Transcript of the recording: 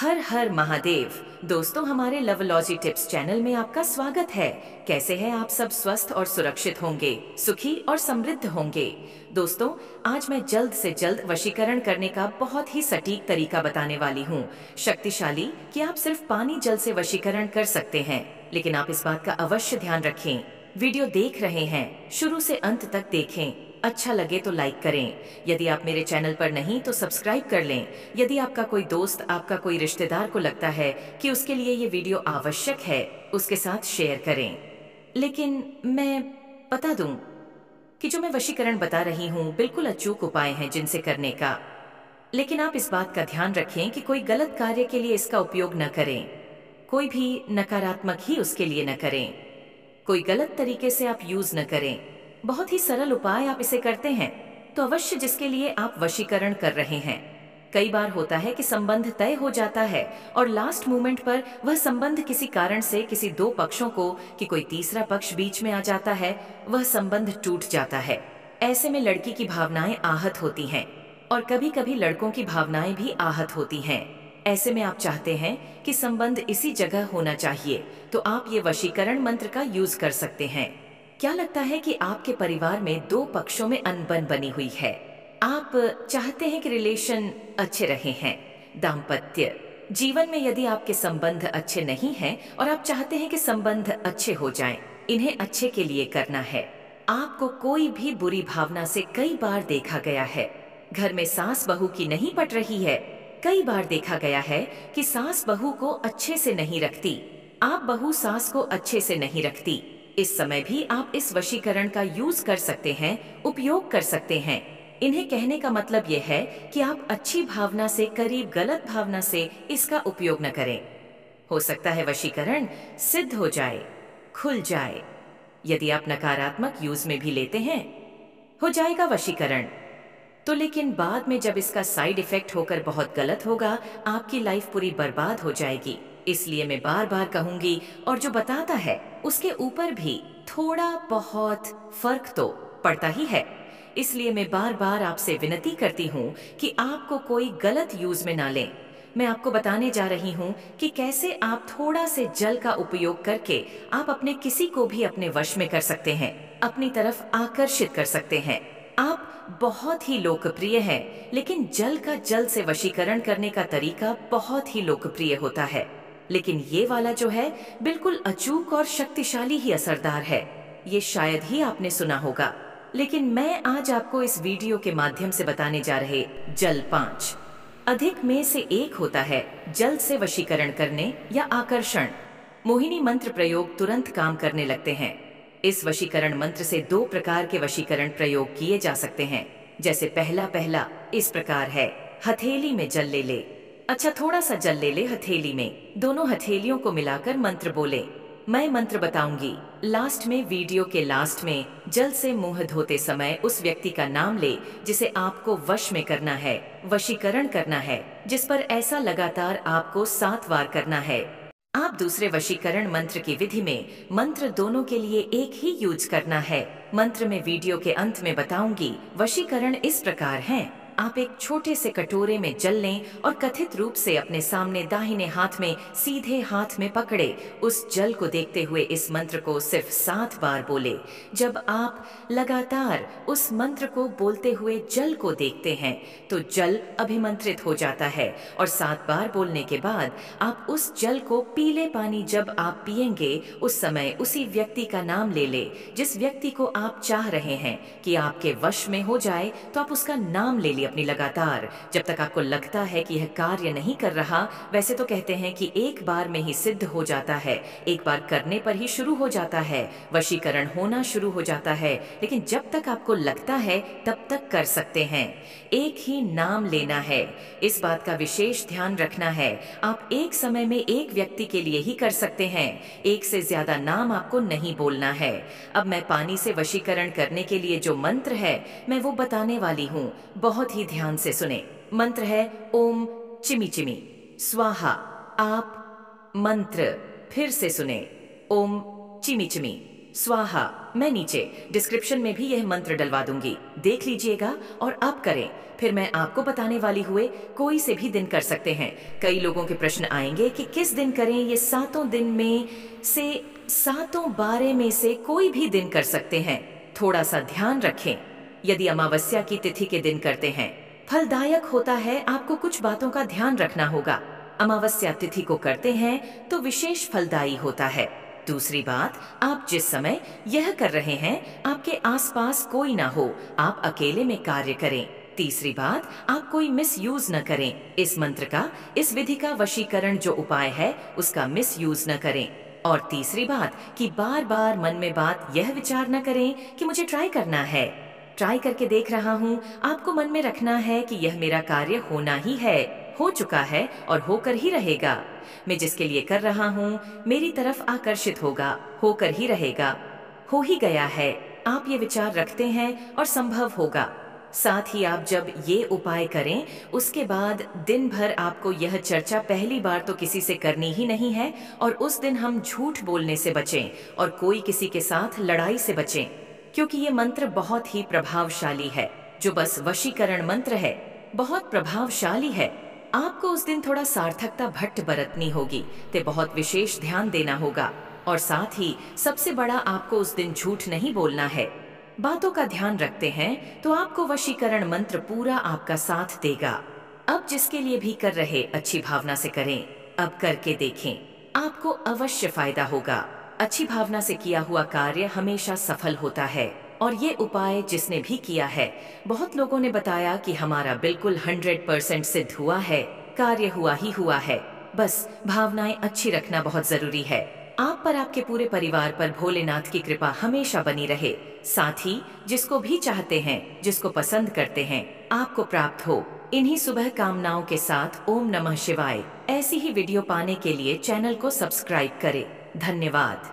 हर हर महादेव। दोस्तों, हमारे लवलॉजी tips channel में आपका स्वागत है। कैसे हैं आप सब? स्वस्थ और सुरक्षित होंगे, सुखी और समृद्ध होंगे। दोस्तों, आज मैं जल्द से जल्द वशीकरण करने का बहुत ही सटीक तरीका बताने वाली हूँ। शक्तिशाली कि आप सिर्फ पानी जल से वशीकरण कर सकते हैं, लेकिन आप इस बात का अवश्य ध्यान रखें। वीडियो देख रहे हैं, शुरू से अंत तक देखें। अच्छा लगे तो लाइक करें। यदि आप मेरे चैनल पर नहीं तो सब्सक्राइब कर लें। यदि आपका कोई दोस्त, आपका कोई रिश्तेदार को लगता है कि उसके लिए ये वीडियो आवश्यक है, उसके साथ शेयर करें। लेकिन मैं बता दूं कि जो मैं वशीकरण बता रही हूँ बिल्कुल अचूक उपाय हैं जिनसे करने का। लेकिन आप इस बात का ध्यान रखें कि कोई गलत कार्य के लिए इसका उपयोग न करें। कोई भी नकारात्मक ही उसके लिए न करें। कोई गलत तरीके से आप यूज न करें। बहुत ही सरल उपाय आप इसे करते हैं तो अवश्य जिसके लिए आप वशीकरण कर रहे हैं। कई बार होता है कि संबंध तय हो जाता है और लास्ट मोमेंट पर वह संबंध किसी कारण से, किसी दो पक्षों को, कि कोई तीसरा पक्ष बीच में आ जाता है, वह संबंध टूट जाता है। ऐसे में लड़की की भावनाएं आहत होती हैं और कभी कभी लड़कों की भावनाएं भी आहत होती हैं। ऐसे में आप चाहते हैं कि संबंध इसी जगह होना चाहिए, तो आप ये वशीकरण मंत्र का यूज कर सकते हैं। क्या लगता है कि आपके परिवार में दो पक्षों में अनबन बनी हुई है? आप चाहते हैं कि रिलेशन अच्छे रहे हैं, दाम्पत्य जीवन में यदि आपके संबंध अच्छे नहीं हैं और आप चाहते हैं कि संबंध अच्छे हो जाएं, इन्हें अच्छे के लिए करना है। आपको कोई भी बुरी भावना से कई बार देखा गया है। घर में सास बहू की नहीं पट रही है। कई बार देखा गया है कि सास बहू को अच्छे से नहीं रखती, आप बहू सास को अच्छे से नहीं रखती। इस समय भी आप इस वशीकरण का यूज कर सकते हैं, उपयोग कर सकते हैं। इन्हें कहने का मतलब यह है कि आप अच्छी भावना से करीब गलत भावना से इसका उपयोग न करें। हो सकता है वशीकरण सिद्ध हो जाए, खुल जाए। यदि आप नकारात्मक यूज में भी लेते हैं, हो जाएगा वशीकरण तो, लेकिन बाद में जब इसका साइड इफेक्ट होकर बहुत गलत होगा, आपकी लाइफ पूरी बर्बाद हो जाएगी। इसलिए मैं बार बार कहूंगी, और जो बताता है उसके ऊपर भी थोड़ा बहुत फर्क तो पड़ता ही है। इसलिए मैं बार बार आपसे विनती करती हूँ कि आपको कोई गलत यूज में ना लें। मैं आपको बताने जा रही हूँ कि कैसे आप थोड़ा से जल का उपयोग करके आप अपने किसी को भी अपने वश में कर सकते हैं, अपनी तरफ आकर्षित कर सकते हैं। आप बहुत ही लोकप्रिय हैं, लेकिन जल का जल से वशीकरण करने का तरीका बहुत ही लोकप्रिय होता है। लेकिन ये वाला जो है बिल्कुल अचूक और शक्तिशाली ही असरदार है। ये शायद ही आपने सुना होगा, लेकिन मैं आज आपको इस वीडियो के माध्यम से बताने जा रहे जल 5 अधिक में से एक होता है जल से वशीकरण करने या आकर्षण। मोहिनी मंत्र प्रयोग तुरंत काम करने लगते हैं। इस वशीकरण मंत्र से दो प्रकार के वशीकरण प्रयोग किए जा सकते हैं। जैसे पहला पहला इस प्रकार है, हथेली में जल ले ले। अच्छा, थोड़ा सा जल ले ले हथेली में, दोनों हथेलियों को मिलाकर मंत्र बोले। मैं मंत्र बताऊंगी, लास्ट में, वीडियो के लास्ट में जल से मुंह धोते समय उस व्यक्ति का नाम ले जिसे आपको वश में करना है, वशीकरण करना है, जिस पर ऐसा लगातार आपको 7 बार करना है। आप दूसरे वशीकरण मंत्र की विधि में मंत्र दोनों के लिए एक ही यूज करना है। मंत्र में वीडियो के अंत में बताऊंगी। वशीकरण इस प्रकार है, आप एक छोटे से कटोरे में जल लें और कथित रूप से अपने सामने दाहिने हाथ में, सीधे हाथ में पकड़े उस जल को देखते हुए इस मंत्र को सिर्फ 7 बार बोले। जब आप लगातार उस मंत्र को बोलते हुए जल को देखते हैं तो जल अभिमंत्रित हो जाता है और 7 बार बोलने के बाद आप उस जल को पीले पानी जब आप पिएंगे उस समय उसी व्यक्ति का नाम ले ले जिस व्यक्ति को आप चाह रहे हैं कि आपके वश में हो जाए, तो आप उसका नाम ले लिए अपनी लगातार जब तक आपको लगता है कि यह कार्य नहीं कर रहा। वैसे तो कहते हैं कि एक बार में ही सिद्ध हो जाता है, एक बार करने पर ही शुरू हो जाता है, वशीकरण होना शुरू हो जाता है, लेकिन जब तक आपको लगता है तब तक कर सकते हैं। एक ही नाम लेना है, इस बात का विशेष ध्यान रखना है। आप एक समय में एक व्यक्ति के लिए ही कर सकते हैं, एक से ज्यादा नाम आपको नहीं बोलना है। अब मैं पानी से वशीकरण करने के लिए जो मंत्र है मैं वो बताने वाली हूँ, बहुत ही ध्यान से सुने। मंत्र है ओम चिमी चिमी स्वाहा। आप मंत्र फिर से सुने, ओम चिमी चिमी स्वाहा। मैं नीचे डिस्क्रिप्शन में भी यह मंत्र डलवा दूंगी, देख लीजिएगा और अब करें। फिर मैं आपको बताने वाली हुए कोई से भी दिन कर सकते हैं। कई लोगों के प्रश्न आएंगे कि किस दिन करें। ये 7 दिन में से 7-12 में से कोई भी दिन कर सकते हैं। थोड़ा सा ध्यान रखें। यदि अमावस्या की तिथि के दिन करते हैं, फलदायक होता है। आपको कुछ बातों का ध्यान रखना होगा। अमावस्या तिथि को करते हैं तो विशेष फलदायी होता है। दूसरी बात, आप जिस समय यह कर रहे हैं आपके आसपास कोई ना हो, आप अकेले में कार्य करें। तीसरी बात, आप कोई मिस यूज न करें इस मंत्र का, इस विधि का वशीकरण जो उपाय है उसका मिस यूज न करें। और तीसरी बात कि बार बार मन में बात यह विचार न करें कि मुझे ट्राई करना है, ट्राई करके देख रहा हूँ। आपको मन में रखना है कि यह मेरा कार्य होना ही है, हो चुका है और होकर ही रहेगा। मैं जिसके लिए कर रहा हूँ मेरी तरफ आकर्षित होगा, होकर ही रहेगा, हो ही गया है। आप ये विचार रखते हैं और संभव होगा। साथ ही आप जब ये उपाय करें उसके बाद दिन भर आपको यह चर्चा पहली बार तो किसी से करनी ही नहीं है। और उस दिन हम झूठ बोलने से बचें और कोई किसी के साथ लड़ाई से बचें, क्योंकि ये मंत्र बहुत ही प्रभावशाली है। जो बस वशीकरण मंत्र है, बहुत प्रभावशाली है। आपको उस दिन थोड़ा सार्थकता भट्ट बरतनी होगी, ते बहुत विशेष ध्यान देना होगा। और साथ ही सबसे बड़ा, आपको उस दिन झूठ नहीं बोलना है। बातों का ध्यान रखते हैं तो आपको वशीकरण मंत्र पूरा आपका साथ देगा। अब जिसके लिए भी कर रहे अच्छी भावना से करें, अब करके देखें, आपको अवश्य फायदा होगा। अच्छी भावना से किया हुआ कार्य हमेशा सफल होता है। और ये उपाय जिसने भी किया है, बहुत लोगों ने बताया कि हमारा बिल्कुल 100% सिद्ध हुआ है, कार्य हुआ ही हुआ है। बस भावनाएं अच्छी रखना बहुत जरूरी है। आप पर, आपके पूरे परिवार पर भोलेनाथ की कृपा हमेशा बनी रहे। साथ ही जिसको भी चाहते हैं, जिसको पसंद करते हैं, आपको प्राप्त हो। इन्हीं शुभ कामनाओं के साथ ओम नमः शिवाय। ऐसी ही वीडियो पाने के लिए चैनल को सब्सक्राइब करें। धन्यवाद।